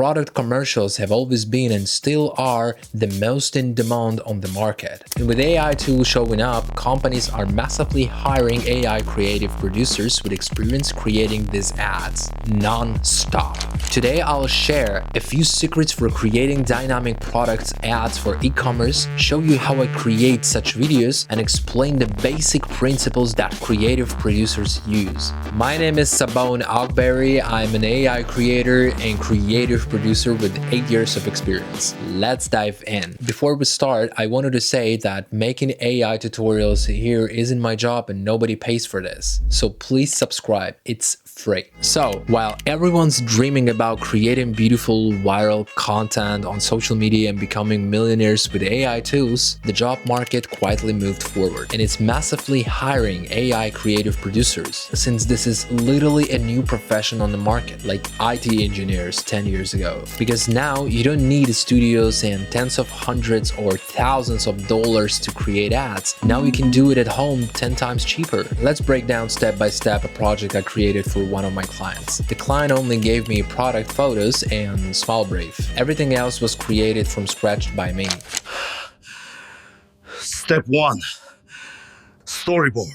product commercials have always been and still are the most in demand on the market. And with AI tools showing up, companies are massively hiring AI creative producers with experience creating these ads non-stop. Today I'll share a few secrets for creating dynamic product ads for e-commerce, show you how I create such videos, and explain the basic principles that creative producers use. My name is Sabon Akbari. I'm an AI creator and creative producer with 8 years of experience. Let's dive in. Before we start, I wanted to say that making AI tutorials here isn't my job and nobody pays for this. So please subscribe, it's free. So while everyone's dreaming about creating beautiful viral content on social media and becoming millionaires with AI tools, the job market quietly moved forward and it's massively hiring AI creative producers, since this is literally a new profession on the market, like IT engineers 10 years ago. Because now you don't need studios and tens of hundreds or thousands of dollars to create ads. Now you can do it at home 10 times cheaper. Let's break down step by step a project I created for one of my clients. The client only gave me product photos and small brief. Everything else was created from scratch by me. Step 1. Storyboard.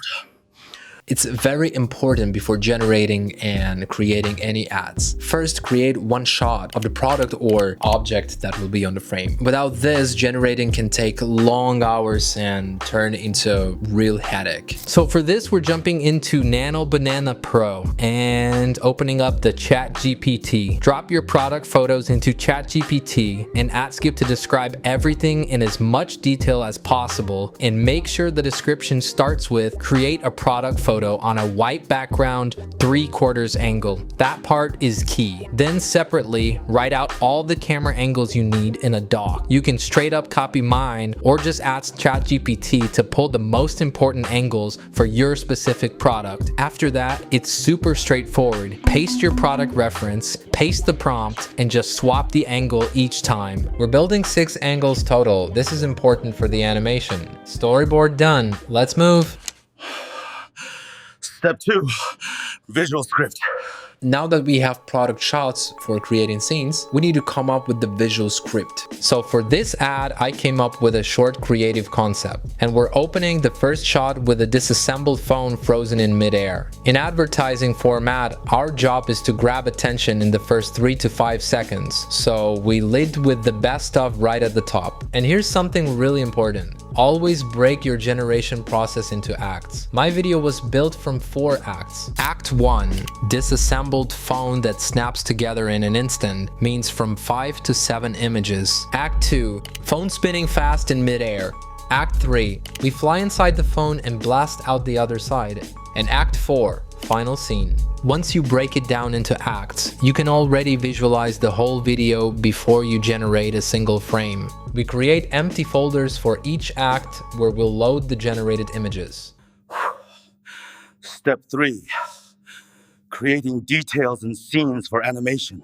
It's very important before generating and creating any ads. First, create one shot of the product or object that will be on the frame. Without this, generating can take long hours and turn into a real headache. So for this, we're jumping into Nano Banana Pro and opening up the ChatGPT. Drop your product photos into ChatGPT and ask it to describe everything in as much detail as possible, and make sure the description starts with create a product photo on a white background 3/4 angle. That part is key. Then separately, write out all the camera angles you need in a doc. You can straight up copy mine or just ask ChatGPT to pull the most important angles for your specific product. After that, it's super straightforward. Paste your product reference, paste the prompt, and just swap the angle each time. We're building 6 angles total. This is important for the animation. Storyboard done. Let's move. Step 2. Visual script. Now that we have product shots for creating scenes, we need to come up with the visual script. So for this ad, I came up with a short creative concept, and we're opening the first shot with a disassembled phone frozen in midair. In advertising format, our job is to grab attention in the first 3 to 5 seconds. So we lead with the best stuff right at the top. And here's something really important. Always break your generation process into acts. My video was built from 4 acts. Act 1, disassembled phone that snaps together in an instant, means from 5 to 7 images. Act 2, phone spinning fast in midair. Act 3, we fly inside the phone and blast out the other side. And Act 4, final scene. Once you break it down into acts, you can already visualize the whole video before you generate a single frame. We create empty folders for each act where we'll load the generated images. Step 3. Creating details and scenes for animation.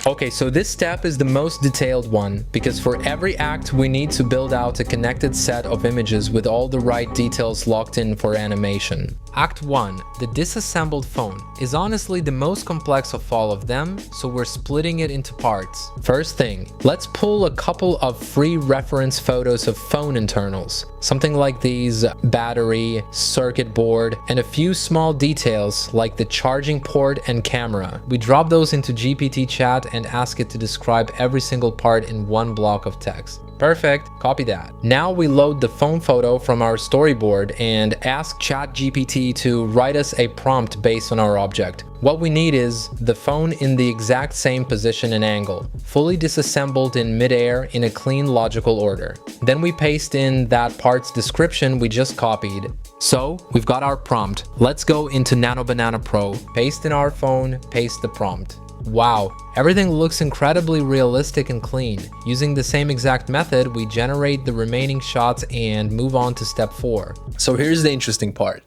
Okay, so this step is the most detailed one, because for every act we need to build out a connected set of images with all the right details locked in for animation. Act 1, the disassembled phone, is honestly the most complex of all of them, so we're splitting it into parts. First thing, let's pull a couple of free reference photos of phone internals. Something like these: battery, circuit board, and a few small details like the charging port and camera. We drop those into GPT chat and ask it to describe every single part in one block of text. Perfect, copy that. Now we load the phone photo from our storyboard and ask ChatGPT to write us a prompt based on our object. What we need is the phone in the exact same position and angle, fully disassembled in midair in a clean logical order. Then we paste in that part's description we just copied. So we've got our prompt. Let's go into Nano Banana Pro, paste in our phone, paste the prompt. Wow, everything looks incredibly realistic and clean. Using the same exact method, we generate the remaining shots and move on to step 4. So here's the interesting part.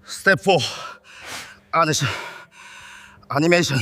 Step 4. Animation.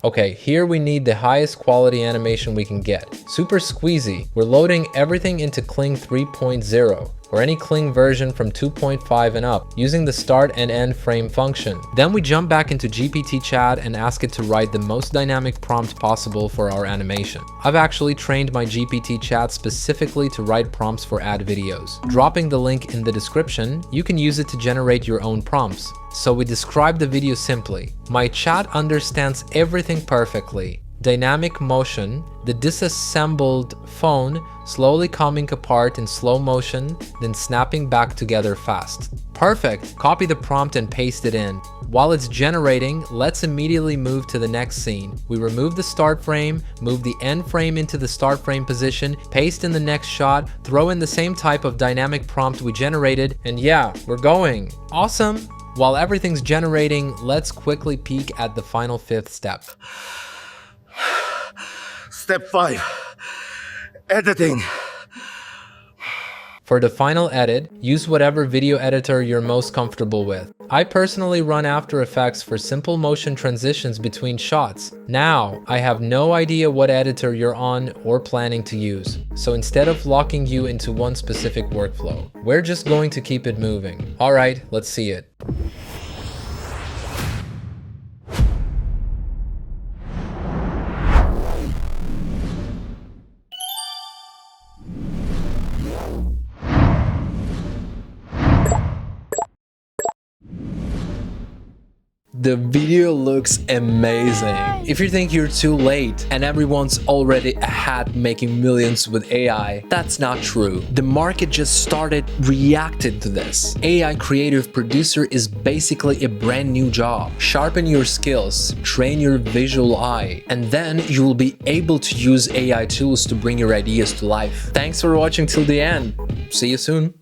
Okay, here we need the highest quality animation we can get. Super squeezy. We're loading everything into Kling 3.0. or any Kling version from 2.5 and up, using the start and end frame function. Then we jump back into GPT chat and ask it to write the most dynamic prompt possible for our animation. I've actually trained my GPT chat specifically to write prompts for ad videos. Dropping the link in the description, you can use it to generate your own prompts. So we describe the video simply. My chat understands everything perfectly. Dynamic motion, the disassembled phone slowly coming apart in slow motion, then snapping back together fast. Perfect! Copy the prompt and paste it in. While it's generating, let's immediately move to the next scene. We remove the start frame, move the end frame into the start frame position, paste in the next shot, throw in the same type of dynamic prompt we generated, and yeah, we're going. Awesome! While everything's generating, let's quickly peek at the final fifth step. Step 5. Editing. For the final edit, use whatever video editor you're most comfortable with. I personally run After Effects for simple motion transitions between shots. Now, I have no idea what editor you're on or planning to use, so instead of locking you into one specific workflow, we're just going to keep it moving. Alright, let's see it. The video looks amazing. If you think you're too late and everyone's already ahead making millions with AI, that's not true. The market just started reacting to this. AI creative producer is basically a brand new job. Sharpen your skills, train your visual eye, and then you will be able to use AI tools to bring your ideas to life. Thanks for watching till the end. See you soon.